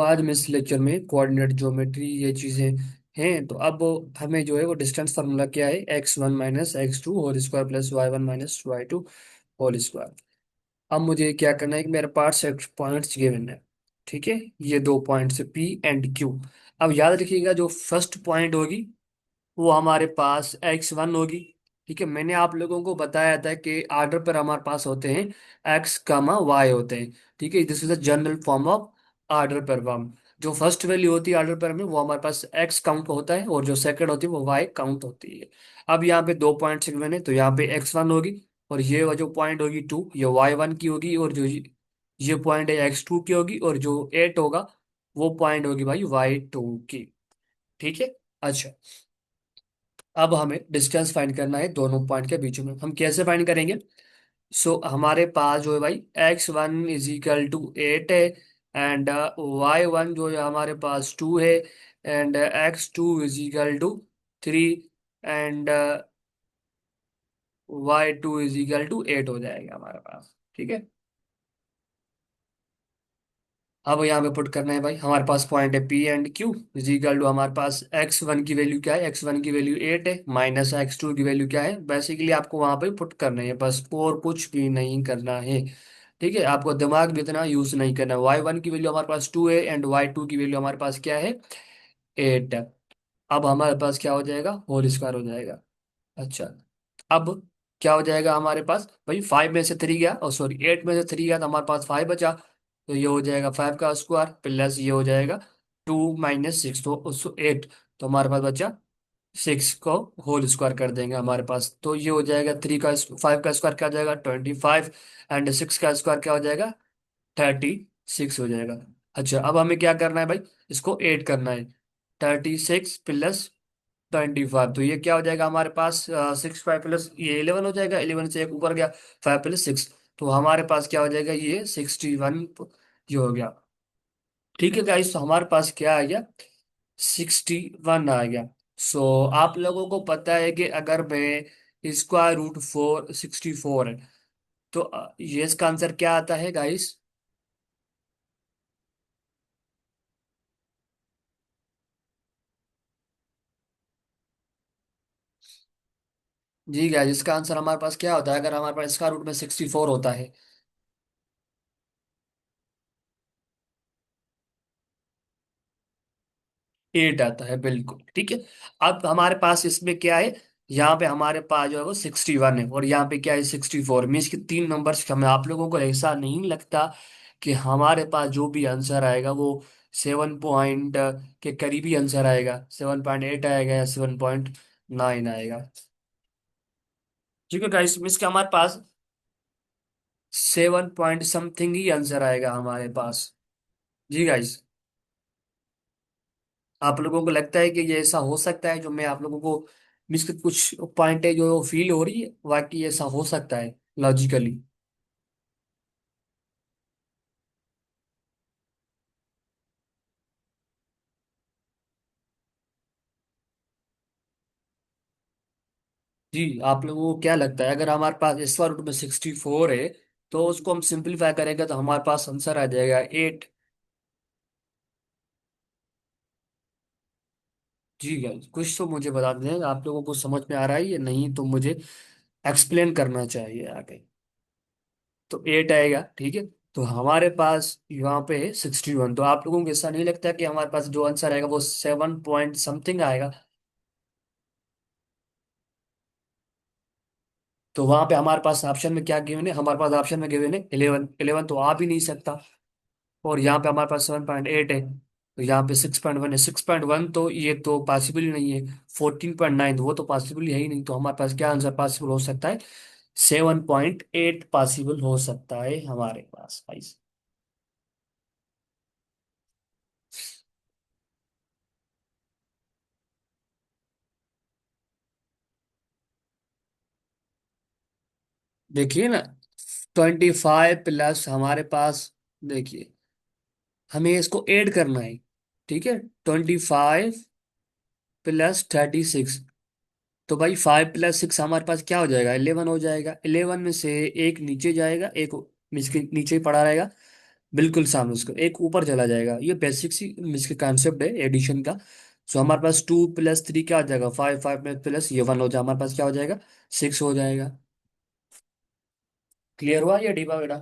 आज में इस लेक्चर में कोऑर्डिनेट ज्योमेट्री ये चीजें हैं। तो अब हमें जो है वो डिस्टेंस फार्मूला क्या है, x1 - x2 whole square plus y1 - y2 whole square. अब मुझे क्या करना है कि मेरे पास एक पॉइंट्स गिवन है। ठीक है, ये दो पॉइंट्स P एंड Q। अब याद रखिएगा जो फर्स्ट पॉइंट होगी वो हमारे पास x1 होगी। ठीक है, मैंने आप लोगों को बताया था कि आर्डर पर हमारे पास होते हैं x कामा y होते हैं। ठीक है, this is the general form of order पर फॉर्म। जो फर्स्ट वैल्यू होती है आर्डर पर में वो हमारे पास x काउंट होता है, और जो सेकंड होती है वो y काउंट होती है। अब यहाँ पे दो पॉइंट गिवन है, तो यहाँ पे x1 होगी, और ये जो पॉइंट होगी 2 ये y1 की होगी, और जो ये पॉइंट है x2 की होगी, और जो 8 होगा वो पॉइंट होगी भाई y2 की। ठीक है। अच्छा, अब हमें डिस्टेंस फाइंड करना है दोनों पॉइंट के बीच में। हम कैसे फाइंड करेंगे? हमारे पास जो है भाई x1 = 8 है, एंड y1 जो है हमारे पास 2 है, एंड x2 = 3, एंड y2 = 8 हो जाएगा हमारे पास। ठीक है, अब यहाँ पे पुट करना है भाई, हमारे पास पॉइंट है P एंड Q इजिकल टू, हमारे पास x1 की वैल्यू क्या है, x1 की वैल्यू 8 है, माइनस x2 की वैल्यू क्या है। बेसिकली आपको वहां पे पुट करना है बस, और कुछ भी नहीं करना है। ठीक है, आपको दिमाग भी इतना यूज नहीं करना है। y1 की वैल्यू हमारे पास 2 है, एंड y2 की वैल्यू हमारे पास क्या है, 8 है। अब हमारे पास क्या हो जाएगा, होल स्क्वायर हो जाएगा। अच्छा, अब क्या हो जाएगा हमारे पास भाई, 5 में से 3 गया, और सॉरी 8 में से 3 गया, तो हमारे पास 5 बचा। तो ये हो जाएगा 5 का स्क्वायर, प्लस ये हो जाएगा 2 - 6, तो उसको 8। तो हमारे पास बचा 6 को होल स्क्वायर कर देंगे हमारे पास, तो ये हो जाएगा 5 का स्क्वायर क्या हो जाएगा 25, एंड 6 का स्क्वायर क्या हो जाएगा 36 हो जाएगा। अच्छा, अब हमें क्या करना है भाई, इसको ऐड करना है। 36 + 25, तो ये क्या हो जाएगा हमारे पास, 6 5 प्लस ये 11 हो जाएगा, 11 से एक ऊपर गया, 5 + 6, तो हमारे पास क्या हो जाएगा ये 61, ये हो गया। ठीक है गाइस, तो हमारे पास क्या आ गया, 61 आ गया। आप लोगों को पता है कि अगर मैं स्क्वायर रूट 4 64 है, तो ये इसका आंसर क्या आता है गाइस? जी गाइस, इसका आंसर हमारे पास क्या होता है अगर हमारे पास स्क्वायर रूट में 64 होता है? 8 आता है, बिल्कुल ठीक है। अब हमारे पास इसमें क्या है, यहाँ पे हमारे पास जो है वो 61 है, और यहाँ पे क्या है 64, मीन्स कि तीन नंबर्स हमें। आप लोगों को ऐसा नहीं लगता कि हमारे पास जो भी आंसर आएगा वो 7 पॉइंट के करीबी आंसर आएगा, 7.8 आएगा या 7.9 आएगा? ठीक है गाइस, मीन्स कि हमारे पास 7 पॉइंट समथिंग ही आंसर आएगा हमारे पास। जी गाइस, आप लोगों को लगता है कि ये ऐसा हो सकता है जो मैं आप लोगों को, मीन्स कि कुछ पॉइंट है जो फील हो रही है, वाकई ऐसा हो सकता है लॉजिकली? जी, आप लोगों को क्या लगता है अगर हमारे पास स्क्वायर रूट में 64 है, तो उसको हम सिंपलीफाई करेंगे तो हमारे पास आंसर आ जाएगा 8। जी गाइस, कुछ तो मुझे बता दें आप लोगों को समझ में आ रहा है या नहीं, तो मुझे एक्सप्लेन करना चाहिए आगे। तो 8 आएगा, ठीक है। तो हमारे पास यहाँ पे है 61, तो आप लोगों को ऐसा नहीं लगता कि हमारे पास जो आंसर आएगा वो 7 पॉइंट समथिंग आएगा? तो वहां पे हमारे पास ऑप्शन में क्या गिवन है, हमारे पास ऑप्शन में गिवन है 11, 11 तो आ भी नहीं सकता। और यहाँ पे हमारे पास 7.8 है, तो यहाँ पे 6.1 है, 6.1 तो ये तो पॉसिबल ही नहीं है। 14.9 वो तो पॉसिबल ही है ही नहीं, तो हमारे पास क्या आंसर पॉसिबल हो सकता है, 7.8 पॉसिबल हो सकता है हमारे पास भाई। देखिए ना, 25 प्लस हमारे पास, देखिए हमें इसको ऐड करना है। ठीक है, 25 + 36, तो भाई 5 + 6 हमारे पास क्या हो जाएगा, 11 हो जाएगा। 11 में से एक नीचे जाएगा, एक इसके नीचे ही पड़ा रहेगा, बिल्कुल सामने उसको एक ऊपर चला जाएगा। ये बेसिक सी इसके कॉन्सेप्ट है एडिशन का। सो हमारे पास 2 + 3 क्या आ जाएगा, 5, 5 में प्लस ये 1 हो जाए, हमारे पास क्या हो जाएगा, 6 हो जाएगा। क्लियर हुआ ये डीबा बेटा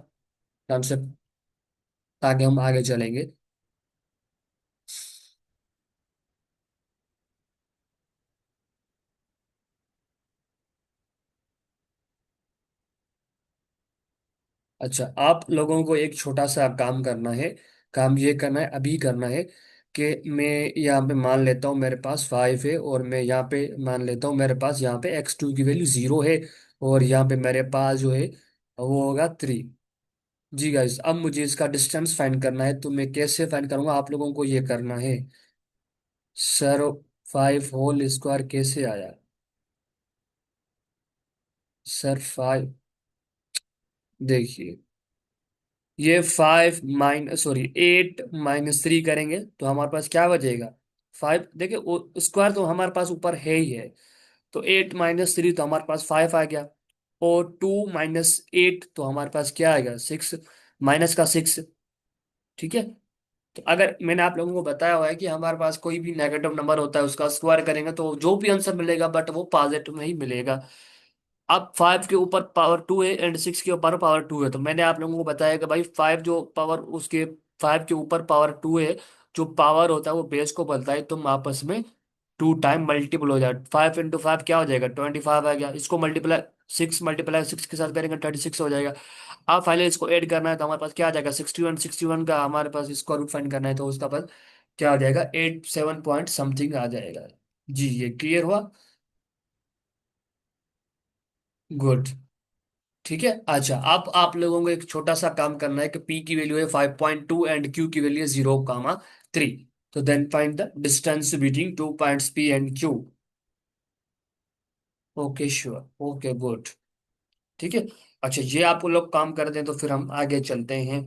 कॉन्सेप्ट, ताकि हम आगे चलेंगे। अच्छा, आप लोगों को एक छोटा सा काम करना है। काम ये करना है, अभी करना है कि मैं यहाँ पे मान लेता हूँ मेरे पास 5 है, और मैं यहाँ पे मान लेता हूँ मेरे पास यहाँ पे x2 की वैल्यू 0 है, और यहाँ पे मेरे पास जो है वो होगा 3। जी गाइस, अब मुझे इसका डिस्टेंस फाइंड करना है, तो मैं कैसे फाइंड करूंगा, आप लोगों को ये करना है। सर, 5 होल स्क्वायर कैसे आया। सर 5, देखिए, ये 8 - 3 करेंगे तो हमारे पास क्या बचेगा, 5। देखिए स्क्वायर तो हमारे पास ऊपर है ही है, तो 8 - 3 तो हमारे पास 5 आ गया। और 2 - 8 तो हमारे पास क्या आएगा, 6, माइनस का 6। ठीक है। तो अगर मैंने आप लोगों को बताया हुआ है कि हमारे पास कोई भी नेगेटिव नंबर होता है उसका स्क्वायर करेंगे तो जो भी आंसर मिलेगा बट वो पॉजिटिव में ही मिलेगा। अब 5 के ऊपर पावर 2 है एंड 6 के ऊपर पावर 2 है, तो मैंने आप लोगों को बताया कि भाई 5 जो पावर उसके 5 के ऊपर पावर 2 है, जो पावर होता है वो बेस को बोलता है, तुम आपस में 2 टाइम मल्टीपल हो जाए, 5 × 5 क्या हो जाएगा, 25 आ गया। इसको मल्टीप्लाई 6 × 6 के साथ करेंगे 36 हो जाएगा। अब फाइनली इसको ऐड करना है तो हमारे पास क्या आ जाएगा, 61, 61 का हमारे पास स्क्वायर रूट फाइंड करना है, तो उसका पास क्या आ जाएगा, 87 पॉइंट समथिंग आ जाएगा। जी, ये क्लियर हुआ। गुड। ठीक है। अच्छा, अब आप लोगों को एक छोटा सा काम करना है कि P की वैल्यू है 5.2 एंड Q की वैल्यू है 0, 3। तो then find the distance between 2 points P and Q। Okay sure, okay good. ठीक है। अच्छा, ये आपको लोग काम कर दें तो फिर हम आगे चलते हैं।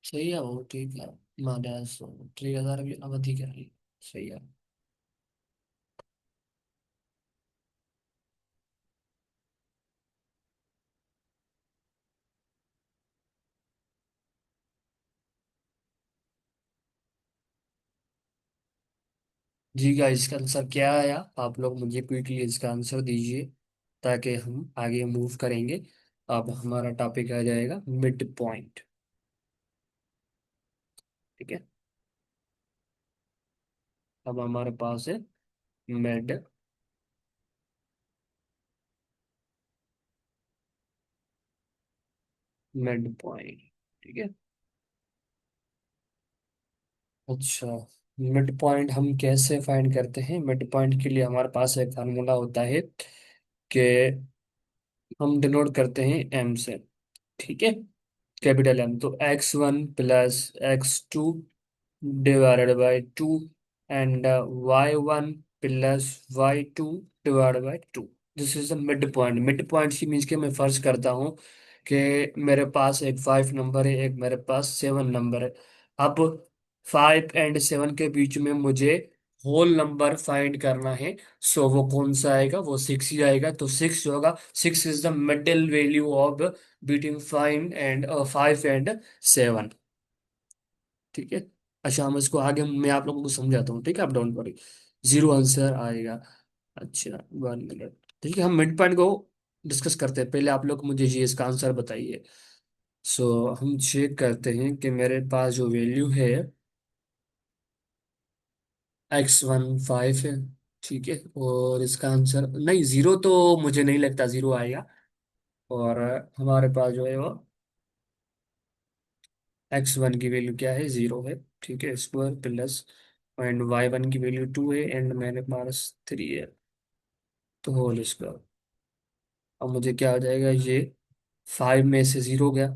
सही है वो, ठीक है। माइनस 3000 भी अवधि क्या है। सही है। जी का इसका आंसर क्या आया, आप लोग मुझे क्विकली इसका आंसर दीजिए ताकि हम आगे मूव करेंगे। अब हमारा टॉपिक आ जाएगा मिड पॉइंट। ठीक है। अब हमारे पास है मिड मिड पॉइंट। ठीक है। अच्छा, मिड पॉइंट हम कैसे फाइंड करते हैं, मिड पॉइंट के लिए हमारे पास एक फार्मूला होता है कि हम डिनोट करते हैं एम से। ठीक है। कैपिटल एम, तो x1 + x2 divided by 2 and y1 + y2 divided by 2। This is the mid point. Mid point की मीन्स के मैं फर्ज करता हूँ कि मेरे पास एक 5 नंबर है, एक मेरे पास 7 नंबर है। अब 5 एंड 7 के बीच में मुझे होल नंबर फाइंड करना है। सो वो कौन सा आएगा, वो 6 ही आएगा। तो 6 जो होगा, 6 is the middle value of between 5 and 7। ठीक है। अच्छा, हम इसको आगे मैं आप लोगों को समझाता हूँ, ठीक है, आप डोंट वरी। 0 आंसर आएगा। अच्छा, 1 मिनट। ठीक है, हम मिड पॉइंट को डिस्कस करते हैं, पहले आप लोग मुझे ये इसका आंसर बताइए। सो हम चेक करते हैं कि मेरे पास जो वैल्यू है x1 5 है। ठीक है। और इसका आंसर नहीं, 0 तो मुझे नहीं लगता 0 आएगा। और हमारे पास जो है वो x1 की वैल्यू क्या है, 0 है। ठीक है, स्क्वायर प्लस एंड y1 की वैल्यू 2 है एंड मेरे पास 3 है, तो होल स्क्वायर। अब मुझे क्या हो जाएगा ये, 5 में से 0 गया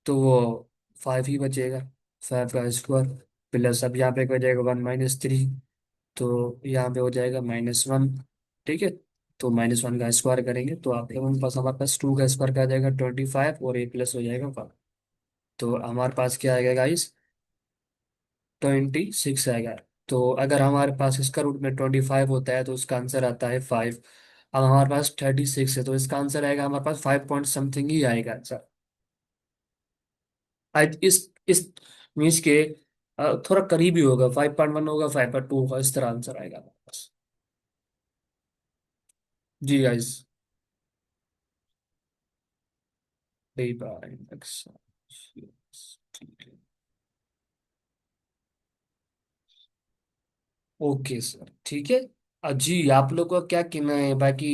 तो वो 5 ही बचेगा। 5 का स्क्वायर प्लस, अब यहाँ पे हो जाएगा 1 - 3, तो यहाँ पे हो जाएगा -1। ठीक है, तो -1 का स्क्वायर करेंगे तो आप हमारे पास 2 का स्क्वायर का आ जाएगा 25, और 1 प्लस हो जाएगा 1। तो हमारे पास क्या आएगा गाइस, 26 आएगा। तो अगर हमारे पास इसका रूट में 25 होता है तो उसका आंसर आता है 5। अब हमारे पास 36 है तो इसका आंसर आएगा हमारे पास 5 पॉइंट समथिंग ही आएगा आंसर। आज इस मीन्स के थोड़ा करीब ही होगा, 5.1 होगा, 5.2 होगा, इस तरह आंसर आएगा हमारे पास। जी गाइस। ठीक है। ओके सर, ठीक है। जी आप लोग को क्या कहना है बाकी,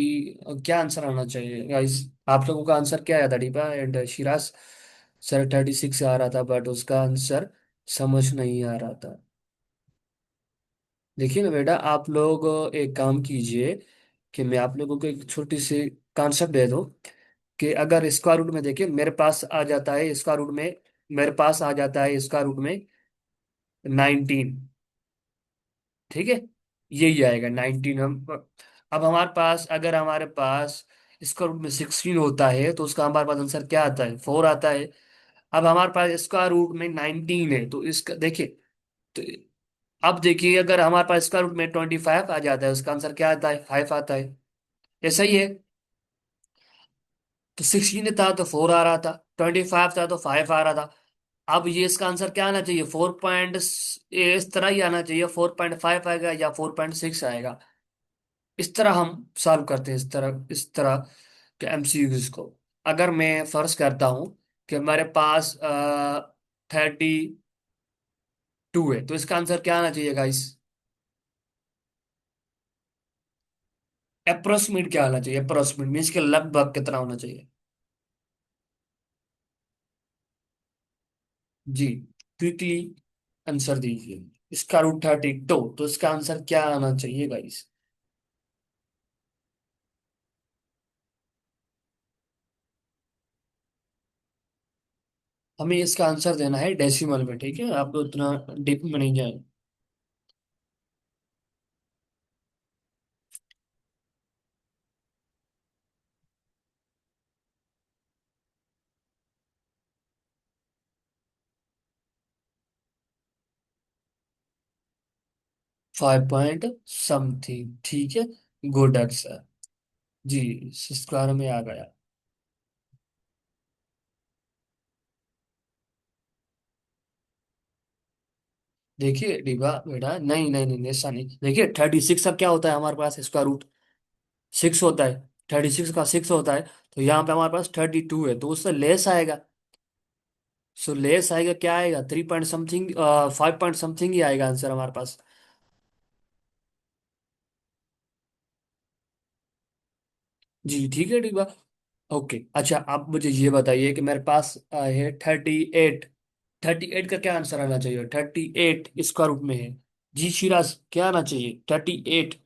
क्या आंसर आना चाहिए गाइस? आप लोगों का आंसर क्या आया था दीपा एंड शिराज? सर 36 आ रहा था बट उसका आंसर समझ नहीं आ रहा था। देखिए ना बेटा, आप लोग एक काम कीजिए कि मैं आप लोगों को एक छोटी सी कॉन्सेप्ट दे दूं कि अगर स्क्वायर रूट में देखिए मेरे पास आ जाता है स्क्वायर रूट में, मेरे पास आ जाता है स्क्वायर रूट में 19। ठीक है, यही आएगा 19। हम अब हमारे पास, अगर हमारे पास स्क्वायर रूट में 16 होता है तो उसका हमारे पास आंसर क्या आता है, 4 आता है। अब हमारे पास स्क्वायर रूट में 19 है तो इसका देखिए, तो अब देखिए अगर हमारे पास स्क्वायर रूट में 25 आ जाता है उसका आंसर क्या आता है, 5 आता है। ऐसा ही है, तो 16 था तो 4 आ रहा था, 25 था तो 5 आ रहा था। अब ये इसका आंसर क्या आना चाहिए, 4 पॉइंट, इस तरह ही आना चाहिए, 4.5 आएगा या 4.6 आएगा। इस तरह हम सॉल्व करते हैं, इस तरह के एमसीक्यूज को। अगर मैं फर्ज करता हूं कि हमारे पास 32 है तो इसका आंसर क्या आना चाहिए गाइस? अप्रोक्सीमेट क्या आना चाहिए, अप्रोक्सीमेट मीन्स के लगभग कितना होना चाहिए? जी, क्विकली आंसर दीजिए। इसका रूट 32 तो इसका आंसर क्या आना चाहिए गाइस? हमें इसका आंसर देना है डेसिमल में, ठीक है, आप लोग इतना डीप में नहीं जाए। 5 पॉइंट समथिंग, ठीक है। Good answer. जी, स्क्वायर में आ गया। देखिए डिबा बेटा, नहीं नहीं नहीं ऐसा नहीं, देखिए 36 का क्या होता है हमारे पास, स्क्वायर रूट 6 होता है। 36 का 6 होता है, तो यहाँ पे हमारे पास 32 है तो उससे लेस आएगा। सो लेस आएगा, क्या आएगा, 3 पॉइंट समथिंग, 5 पॉइंट समथिंग ही आएगा आंसर हमारे पास। जी ठीक है डिबा। ओके अच्छा, आप मुझे ये बताइए कि मेरे पास है 38। 38 का क्या आंसर आना चाहिए, 38 स्क्वायर रूट में है। जी शिराज, क्या आना चाहिए 38?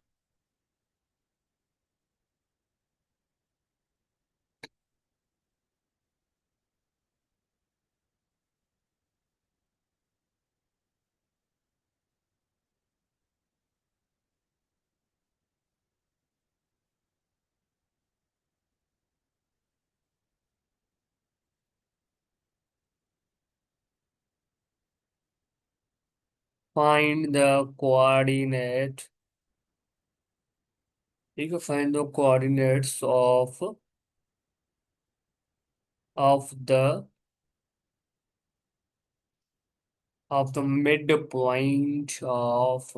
फाइंड द कोऑर्डिनेट, ठीक है, find the coordinates of the mid point of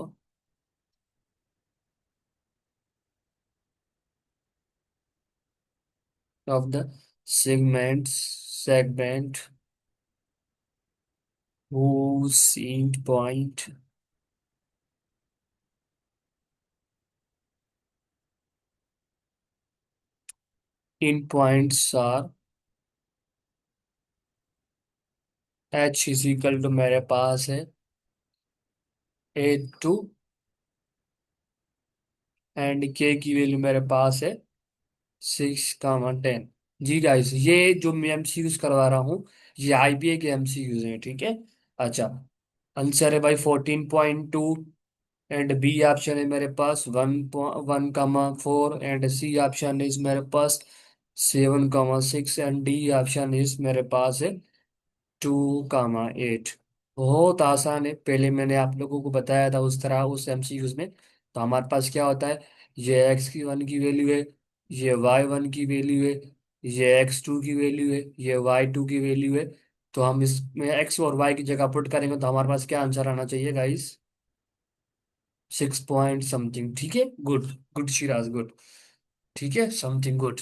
the segment whose end point in points are h is equal to, मेरे पास है 8 2, एंड k की वैल्यू मेरे पास है 6, 10। जी गाइस, ये जो मैं एमसीक्यूज करवा रहा हूँ, ये आईबीए के एमसीक्यूज हैं, ठीक है। अच्छा, आंसर है भाई 14.2। एंड बी ऑप्शन है मेरे पास 1.1, 4। एंड सी ऑप्शन इज मेरे पास 7, 6। एंड डी ऑप्शन इज मेरे पास है 2, 8। बहुत आसान है, पहले मैंने आप लोगों को बताया था उस तरह उस एमसीक्यूज में। तो हमारे पास क्या होता है, ये x1 की वैल्यू है, ये y1 की वैल्यू है, ये x2 की वैल्यू है, ये y2 की वैल्यू है। तो हम इसमें x और y की जगह पुट करेंगे तो हमारे पास क्या आंसर आना चाहिए गाइस? 6 पॉइंट समथिंग, ठीक है। Good, good Siraj, good. ठीक है, समथिंग गुड।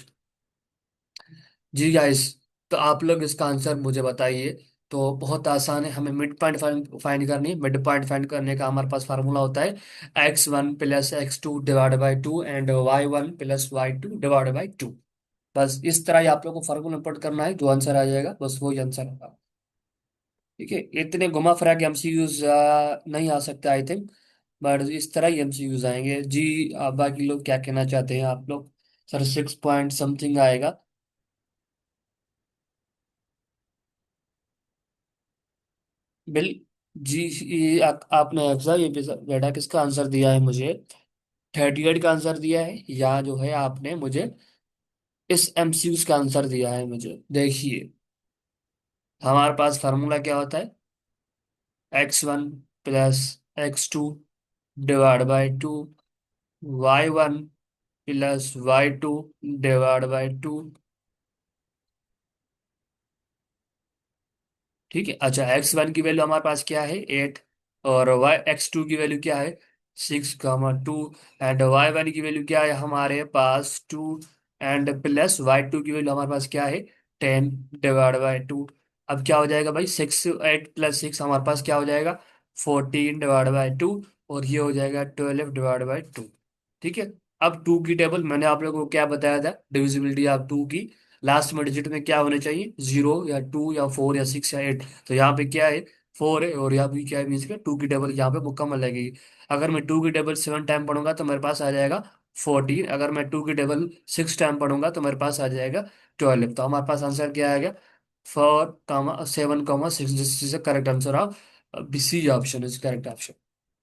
जी गाइस, तो आप लोग इसका आंसर मुझे बताइए। तो बहुत आसान है, हमें मिड पॉइंट फाइंड करनी है। मिड पॉइंट फाइंड करने का हमारे पास फार्मूला होता है x1 + x2 divide by 2 and y1 + y2 divide by 2। बस इस तरह ही आप लोग को फार्मूला पुट करना है, जो आंसर आ जाएगा बस वही आंसर होगा। ठीक है, इतने घुमा फिरा के एमसीक्यूज नहीं आ सकते आई थिंक, बट इस तरह ही एमसीक्यूज आएंगे जी। बाकी लोग क्या कहना चाहते हैं आप लोग? सर 6 पॉइंट समथिंग आएगा। बिल जी, आपने एग्जा ये बेटा किसका आंसर दिया है मुझे? 38 का आंसर दिया है, या जो है आपने मुझे इस एमसीक्यूज का आंसर दिया है मुझे? देखिए, हमारे पास फार्मूला क्या होता है, x1 + x2 divide by 2, y1 + y2 divide by 2। ठीक है। अच्छा, x1 की वैल्यू हमारे पास क्या है, 8। और वाई x2 की वैल्यू क्या है, 6, 2। एंड y1 की वैल्यू क्या है हमारे पास, 2। एंड प्लस y2 की वैल्यू हमारे पास क्या है, 10 डिवाइड बाई 2। अब क्या हो जाएगा भाई, 8 + 6 हमारे पास क्या हो जाएगा, 14 डिवाइड बाई 2। और ये हो जाएगा 12 डिवाइड बाई 2। ठीक है। अब टू की टेबल मैंने आप लोगों को क्या बताया था, डिविजिबिलिटी ऑफ टू की, लास्ट में डिजिट में क्या होने चाहिए, 0 या 2 या 4 या 6 या 8। तो यहाँ पे क्या है, 4 है, और यहाँ पे क्या है, मीन्स के टू की टेबल यहाँ पे मुकम्मल लगेगी। अगर मैं टू की टेबल 7 टाइम पढ़ूंगा तो मेरे पास आ जाएगा 14। अगर मैं टू की टेबल 6 टाइम पढ़ूंगा तो मेरे पास आ जाएगा 12। तो हमारे पास आंसर क्या आएगा, 4, 7, 6। This is correct answer of C option is correct option.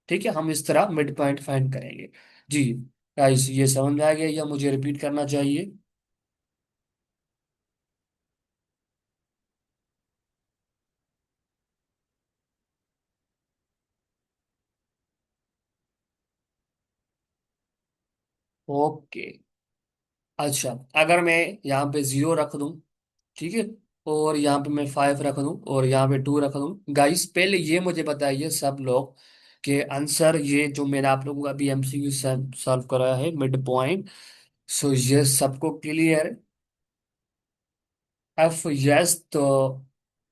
ठीक है, हम इस तरह मिड पॉइंट फाइंड करेंगे। जी गाइस, ये समझ में आ गया या मुझे रिपीट करना चाहिए? ओके। अच्छा, अगर मैं यहाँ पे 0 रख दूं, ठीक है, और यहाँ पे मैं 5 रख दूं, और यहाँ पे 2 रख दूं, गाइस पहले ये मुझे बताइए सब लोग कि आंसर ये जो मैंने आप लोगों को अभी एमसीक्यू सॉल्व कराया है मिड पॉइंट, सो ये सबको क्लियर? एफ यस, तो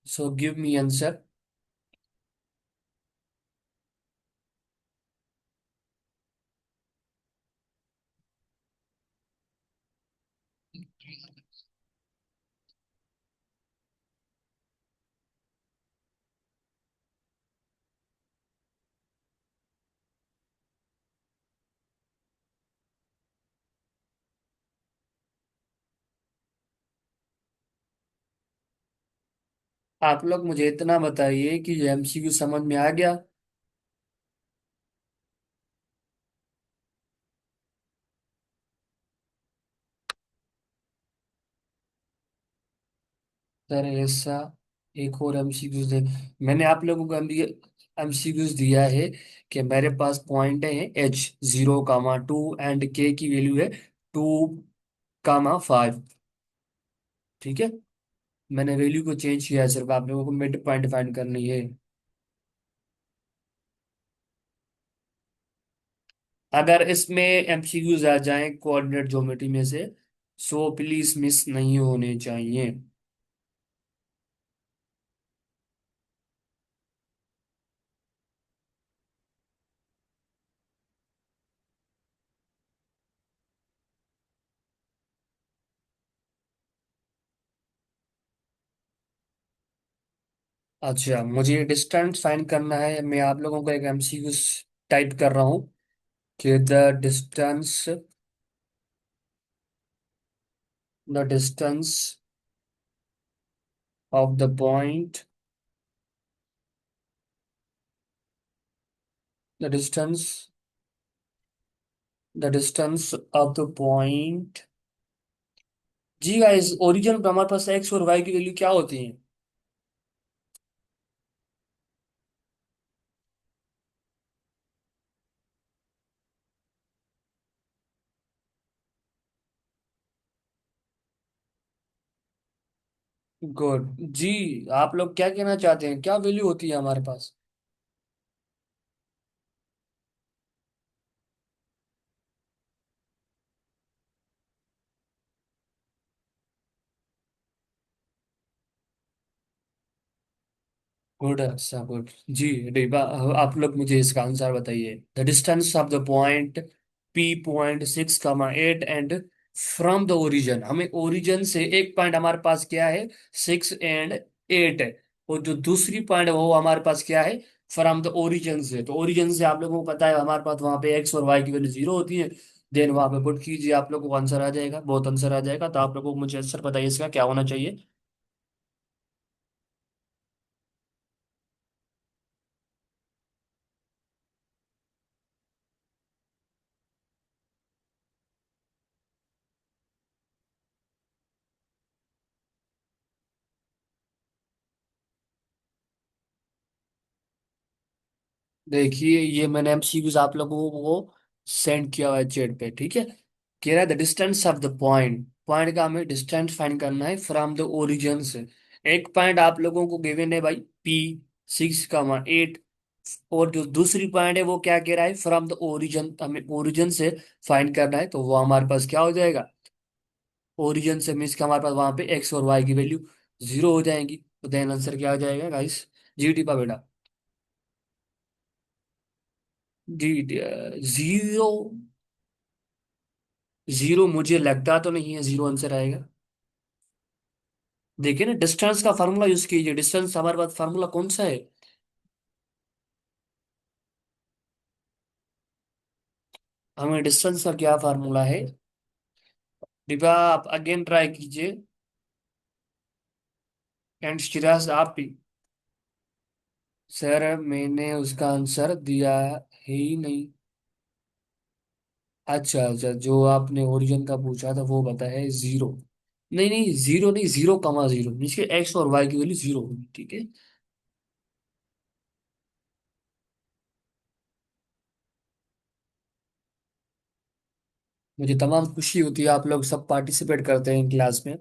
सो गिव मी आंसर। आप लोग मुझे इतना बताइए कि ये एमसीक्यू समझ में आ गया? सर ऐसा एक और एमसीक्यूज दे, मैंने आप लोगों को एमसीक्यूज दिया है कि मेरे पास पॉइंट है h 0, 2 एंड k की वैल्यू है 2, 5। ठीक है, मैंने वैल्यू को चेंज किया है, सिर्फ आप लोगों को मिड पॉइंट फाइंड करनी है। अगर इसमें एमसीक्यूज आ जाएं कोऑर्डिनेट ज्योमेट्री में से, सो प्लीज मिस नहीं होने चाहिए। अच्छा, मुझे डिस्टेंस फाइंड करना है। मैं आप लोगों को एक एमसीक्यू टाइप कर रहा हूँ कि the distance the distance of the point, the distance, the distance of the point. जी गाइस, ओरिजिन पर हमारे पास एक्स और वाई की वैल्यू क्या होती है? गुड जी। आप लोग क्या कहना चाहते हैं, क्या वैल्यू होती है हमारे पास? गुड, अच्छा गुड। जी डिबा, आप लोग मुझे इसका आंसर बताइए। The distance of the point P.6, 8 and from the origin, हमें ओरिजिन से एक पॉइंट हमारे पास क्या है, 6 एंड 8 है। और जो दूसरी पॉइंट है वो हमारे पास क्या है, फ्रॉम द ओरिजिन से। तो ओरिजिन से आप लोगों को पता है हमारे पास वहां पे एक्स और वाई की वैल्यू जीरो होती है। देन वहां पे पुट कीजिए, आप लोगों को आंसर आ जाएगा, बहुत आंसर आ जाएगा। तो आप लोगों को मुझे आंसर बताइए इसका क्या होना चाहिए। देखिए, ये मैंने एमसीक्यूज आप लोगों को सेंड किया हुआ है चैट पे, ठीक है। कह रहा है the distance of the point, point का हमें डिस्टेंस फाइंड करना है फ्रॉम द ओरिजिन से। एक पॉइंट आप लोगों को गिवन है भाई P.6, 8। और जो दूसरी पॉइंट है वो क्या कह रहा है, फ्रॉम द ओरिजिन, हमें ओरिजिन से फाइंड करना है। तो वो हमारे पास क्या हो जाएगा, ओरिजिन से मीन्स का हमारे पास वहां पे एक्स और वाई की वैल्यू जीरो हो जाएंगी। तो देन आंसर क्या हो जाएगा गाइस? जी टी पा बेटा। जी जीरो। जीरो मुझे लगता तो नहीं है जीरो आंसर आएगा। देखिए ना, डिस्टेंस का फार्मूला यूज कीजिए। डिस्टेंस हमारे पास फार्मूला कौन सा है? हमें डिस्टेंस का क्या फार्मूला है? डिबा आप अगेन ट्राई कीजिए। एंड शिराज आप भी। सर मैंने उसका आंसर दिया ही नहीं। अच्छा अच्छा, जो आपने ओरिजिन का पूछा था वो बताया जीरो। नहीं नहीं, जीरो नहीं, 0,0, मीन्स एक्स और वाई की वैल्यू जीरो होगी, ठीक है। मुझे तमाम खुशी होती है आप लोग सब पार्टिसिपेट करते हैं क्लास में।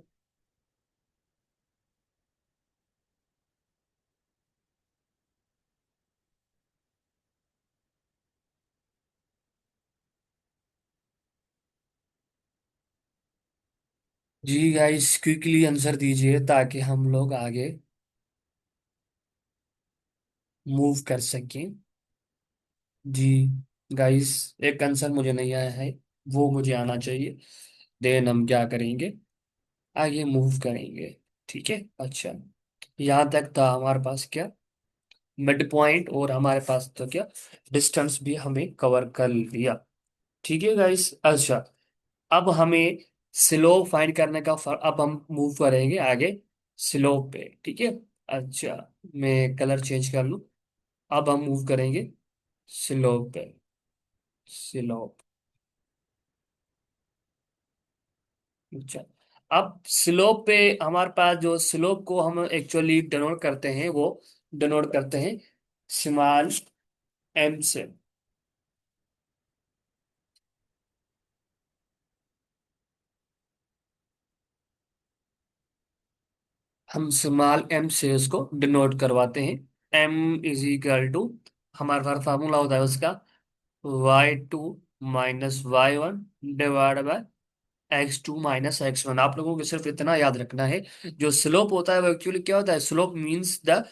जी गाइस, क्विकली आंसर दीजिए ताकि हम लोग आगे मूव कर सकें। जी गाइस, एक आंसर मुझे नहीं आया है, वो मुझे आना चाहिए। देन हम क्या करेंगे, आगे मूव करेंगे। ठीक है, अच्छा। यहाँ तक था हमारे पास क्या, मिड पॉइंट, और हमारे पास तो क्या, डिस्टेंस भी हमें कवर कर लिया। ठीक है गाइस, अच्छा। अब हमें स्लोप फाइंड करने का अब हम मूव करेंगे आगे स्लोप पे, ठीक है। अच्छा, मैं कलर चेंज कर लूँ। अब हम मूव करेंगे स्लोप पे, स्लोप। अच्छा, अब स्लोप पे हमारे पास जो स्लोप को हम एक्चुअली डिनोट करते हैं, वो डिनोट करते हैं स्मॉल एम से। हम स्मॉल एम से उसको डिनोट करवाते हैं। एम इज इक्वल टू, हमारे पास फार्मूला होता है उसका, y2 - y1 divide by x2 - x1। आप लोगों को सिर्फ इतना याद रखना है, जो स्लोप होता है वो एक्चुअली क्या होता है, slope means the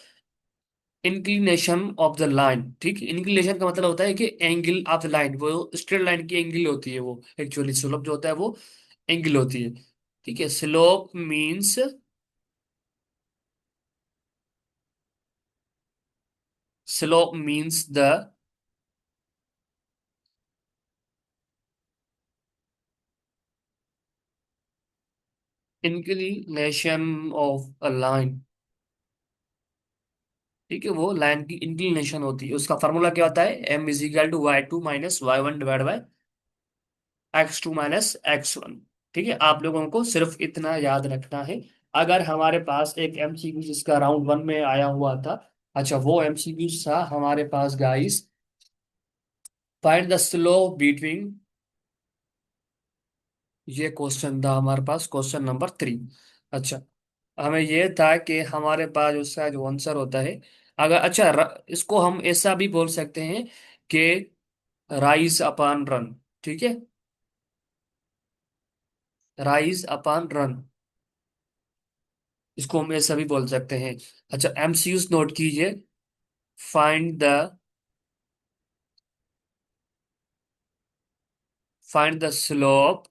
inclination of the line. ठीक, इंक्लिनेशन का मतलब होता है कि एंगल ऑफ द लाइन, वो स्ट्रेट लाइन की एंगल होती है। वो एक्चुअली स्लोप जो होता है वो एंगल होती है। ठीक है, slope means, slope means the, inclination of a line, ठीक है, वो लाइन की इंक्लिनेशन होती है, उसका फॉर्मूला क्या होता है, M is equal to y2 - y1 divide by x2 - x1। ठीक है, आप लोगों को सिर्फ इतना याद रखना है। अगर हमारे पास एक एमसीक्यू जिसका राउंड वन में आया हुआ था, अच्छा वो एमसीक्यू था हमारे पास guys, find the slope between, ये क्वेश्चन था हमारे पास, क्वेश्चन नंबर 3। अच्छा, हमें ये था कि हमारे पास उसका जो आंसर होता है, अगर अच्छा इसको हम ऐसा भी बोल सकते हैं कि राइज अपॉन रन, ठीक है, राइज अपॉन रन, इसको हम ऐसा भी बोल सकते हैं। अच्छा, एमसीयूज नोट कीजिए। Find the find the slope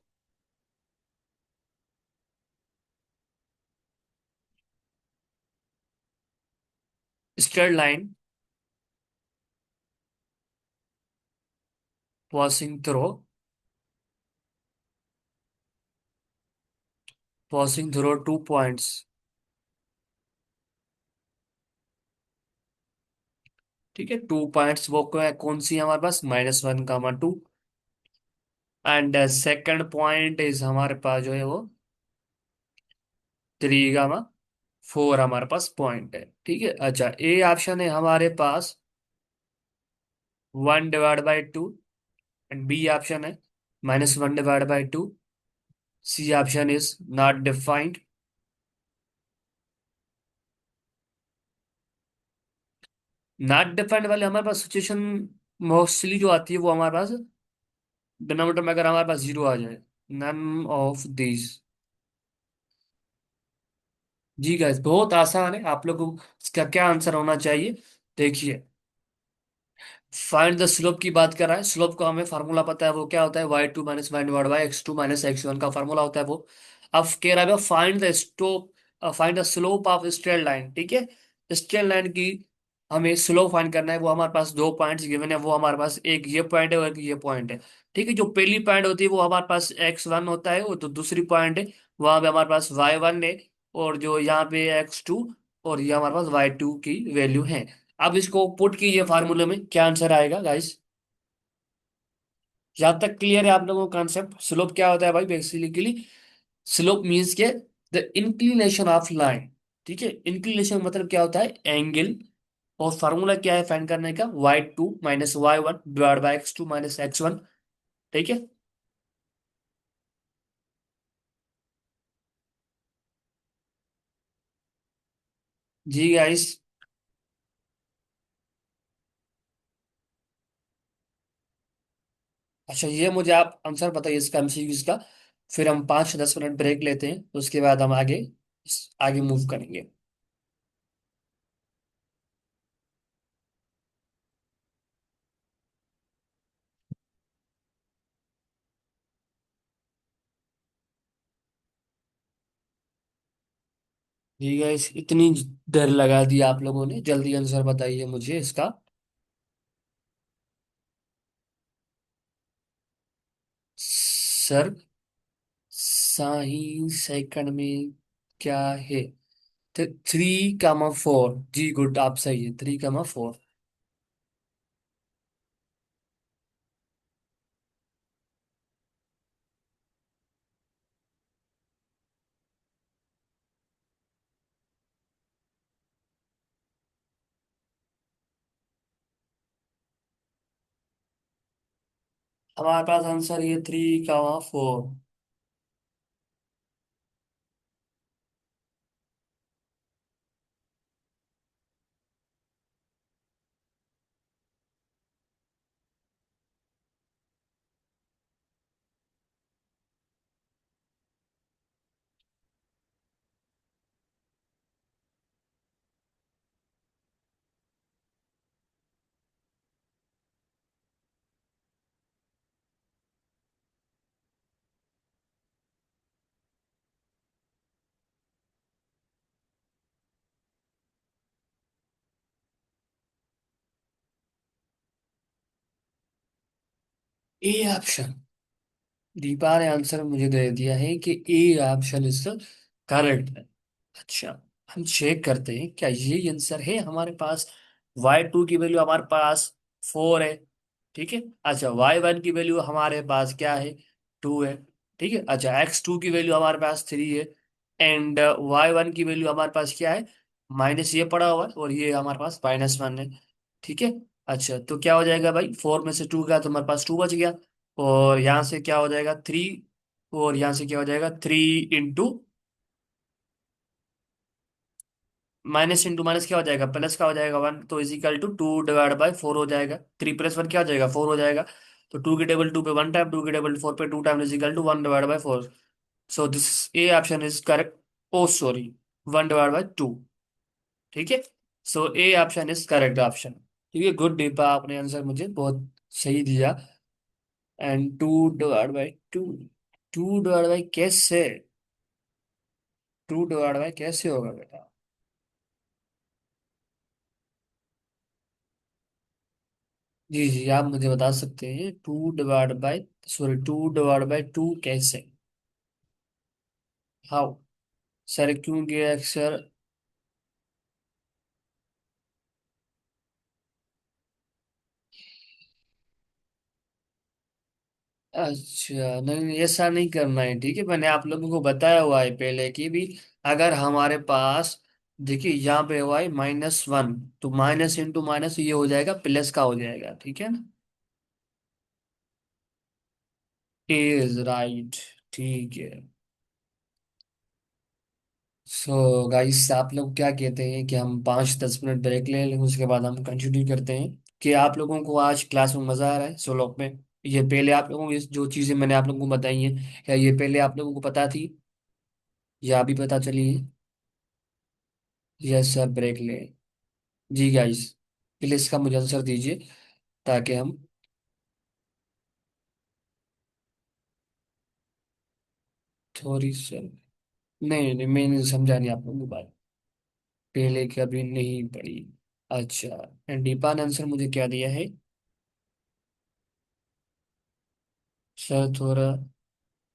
straight line passing throw 2 points. ठीक है, 2 पॉइंट्स वो कौन सी है हमारे पास, -1, 2। एंड सेकंड पॉइंट इज हमारे पास जो है वो 3, 4 हमारे पास पॉइंट है। ठीक है, अच्छा ए ऑप्शन है हमारे पास 1/2, एंड बी ऑप्शन है -1/2। C option is not defined. Not defined वाले हमारे पास सिचुएशन मोस्टली जो आती है वो हमारे पास डिनोमिनेटर में अगर हमारे पास जीरो आ जाए, नन ऑफ दीज। जी गाइस, बहुत आसान है, आप लोगों को इसका क्या आंसर होना चाहिए, देखिए। फाइंड द स्लोप की बात कर रहा है, स्लोप का हमें फार्मूला पता है, वो क्या होता है, y2 - y divide by x2 - x1 का फार्मूला होता है वो। अब कह रहा है find the slope of straight line, ठीक है, स्ट्रेट लाइन की हमें स्लोप फाइंड करना है। वो हमारे पास 2 पॉइंट्स गिवन है, वो हमारे पास एक ये पॉइंट है और एक ये पॉइंट है। ठीक है, जो पहली पॉइंट होती है वो हमारे पास x1 होता है, वो तो दूसरी पॉइंट है वहां पे हमारे पास y1 है, और जो यहाँ पे x2, और ये हमारे पास y2 की वैल्यू है। अब इसको पुट कीजिए फार्मूले में, क्या आंसर आएगा गाइस। जहां तक क्लियर है आप लोगों को कॉन्सेप्ट, स्लोप क्या होता है भाई, बेसिकली स्लोप मीन्स के द इंक्लिनेशन ऑफ लाइन। ठीक है, इंक्लिनेशन मतलब क्या होता है, एंगल। और फार्मूला क्या है फाइंड करने का, y2 - y1 divide by x2 - x1। ठीक है, जी गाइस। अच्छा, ये मुझे आप आंसर बताइए इसका एमसीक्यूज का, फिर हम 5 से 10 मिनट ब्रेक लेते हैं, उसके बाद हम आगे आगे मूव करेंगे। जी गाइस, इतनी देर लगा दी आप लोगों ने, जल्दी आंसर बताइए मुझे इसका। सर, साही सेकंड में क्या है, 3, 4। जी गुड, आप सही है, 3, 4। हमारे पास आंसर ये 3, 4। ए ऑप्शन, दीपा ने आंसर मुझे दे दिया है कि ए ऑप्शन इज करेक्ट। अच्छा, हम चेक करते हैं क्या ये आंसर है हमारे पास। y2 की वैल्यू हमारे पास 4 है, ठीक है। अच्छा, y1 की वैल्यू हमारे पास क्या है, 2 है, ठीक है। अच्छा, x2 की वैल्यू हमारे पास 3 है, एंड y1 की वैल्यू हमारे पास क्या है, माइनस ये पड़ा हुआ है, और ये हमारे पास -1 है, ठीक है। अच्छा, तो क्या हो जाएगा भाई, 4 में से 2 का तो हमारे पास 2 बच गया, और यहाँ से क्या हो जाएगा 3, और यहाँ से क्या हो जाएगा 3 इंटू माइनस, इंटू माइनस क्या हो जाएगा, प्लस का हो जाएगा 1, तो इजिकल टू 2/4 हो जाएगा। 3 + 1 क्या हो जाएगा, 4 हो जाएगा। तो 2 की टेबल 2 पे 1 टाइम, 2 की टेबल 4 पे 2 time, equal to 1/4। So this A option is correct. Oh sorry, 1/2, ठीक है। So A option is correct option. ठीक है, गुड दीपा, आपने आंसर मुझे बहुत सही दिया। एंड 2/2, 2/2 कैसे, 2/2 कैसे होगा बेटा। जी जी, आप मुझे बता सकते हैं 2/2 कैसे, हाउ, सर क्योंकि अक्सर। अच्छा, नहीं नहीं, ऐसा नहीं करना है, ठीक है। मैंने आप लोगों को बताया हुआ है पहले कि भी, अगर हमारे पास, देखिए यहाँ पे हुआ है -1, तो माइनस इंटू माइनस ये हो जाएगा प्लस का हो जाएगा, ठीक है ना। इज राइट, ठीक है। सो गाइस, आप लोग क्या कहते हैं कि हम 5-10 मिनट ब्रेक ले लें, उसके बाद हम कंटिन्यू करते हैं। कि आप लोगों को आज क्लास में मजा आ रहा है सोलॉक में। ये पहले आप लोगों को जो चीजें मैंने आप लोगों को बताई हैं, क्या ये पहले आप लोगों को पता थी, या अभी पता चली है। यस सर, ब्रेक ले। जी गाइस, प्लीज इसका मुझे आंसर दीजिए, ताकि हम। सॉरी सर, नहीं नहीं, मैंने समझा नहीं आप लोगों की बात, पहले कभी नहीं पढ़ी। अच्छा, एंड दीपा ने आंसर मुझे क्या दिया है। सर थोड़ा,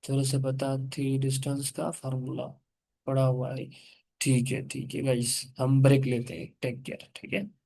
थोड़ा सा पता थी, डिस्टेंस का फार्मूला पड़ा हुआ है। ठीक है गाइस, हम ब्रेक लेते हैं, टेक केयर, ठीक है।